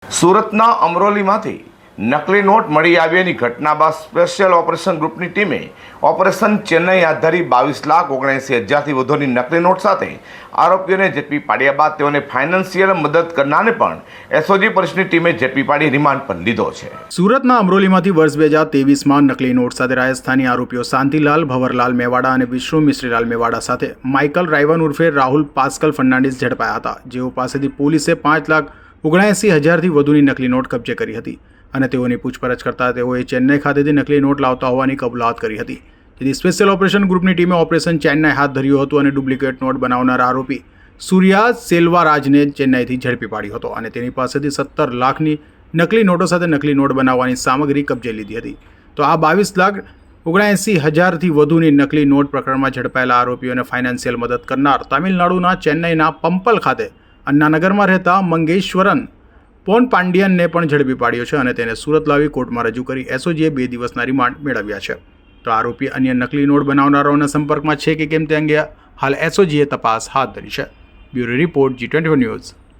સુરતના અમરોલીમાંથી નકલી નોટ મળી આવ્યાની ઘટના બાદ સ્પેશિયલ ઓપરેશન ગ્રુપની ટીમે ઓપરેશન ચેન્નઈ હાથ ધરી 22,79,000થી વધુની નકલી નોટ સાથે આરોપીઓને ઝડપી પાડ્યા બાદ તેઓને ફાઇનાન્શિયલ મદદ કરનારને પણ એસઓજી પોલીસની ટીમે ઝડપી પાડી રિમાન્ડ પર લીધો છે। સુરતના અમરોલીમાંથી વર્ષ 2023માં નકલી નોટ સાથે રાજસ્થાની આરોપીઓ શાંતિલાલ ભવરલાલ મેવાડા અને વિષ્ણુ મિશ્રીલાલ મેવાડા સાથે માઇકલ રાયવન ઉર્ફે રાહુલ પાસ્કલ ફર્નાન્ડિસ ઝડપાયા હતા, જેઓ પાસેથી પોલીસે 5,79,000થી વધુની નકલી નોટ કબજે કરી હતી અને તેઓની પૂછપરછ કરતા તેઓએ ચેન્નઈ ખાતેથી નકલી નોટ લાવતા હોવાની કબૂલાત કરી હતી, જેથી સ્પેશિયલ ઓપરેશન ગ્રુપની ટીમે ઓપરેશન ચેન્નઈ હાથ ધર્યું હતું અને ડુપ્લિકેટ નોટ બનાવનાર આરોપી સૂર્યા સેલ્વારાજને ચેન્નઈથી ઝડપી પાડ્યો હતો અને તેની પાસેથી 17 લાખની નકલી નોટો સાથે નકલી નોટ બનાવવાની સામગ્રી કબજે લીધી હતી। તો આ 22,79,000થી વધુની નકલી નોટ પ્રકરણમાં ઝડપાયેલા આરોપીઓને ફાઇનાન્શિયલ મદદ કરનાર તામિલનાડુના ચેન્નઈના પંપલ ખાતે અન્નાનગરમાં રહેતા મંગેશ્વરન પોન પાંડિયનને પણ ઝડપી પાડ્યો છે અને તેને સુરત લાવી કોર્ટમાં રજૂ કરી એસઓજીએ 2 દિવસના રિમાન્ડ મેળવ્યા છે। તો આરોપી અન્ય નકલી નોટ બનાવનારાઓના સંપર્કમાં છે કે કેમ તે અંગે હાલ એસઓજીએ તપાસ હાથ ધરી છે। Bureau report G24 news.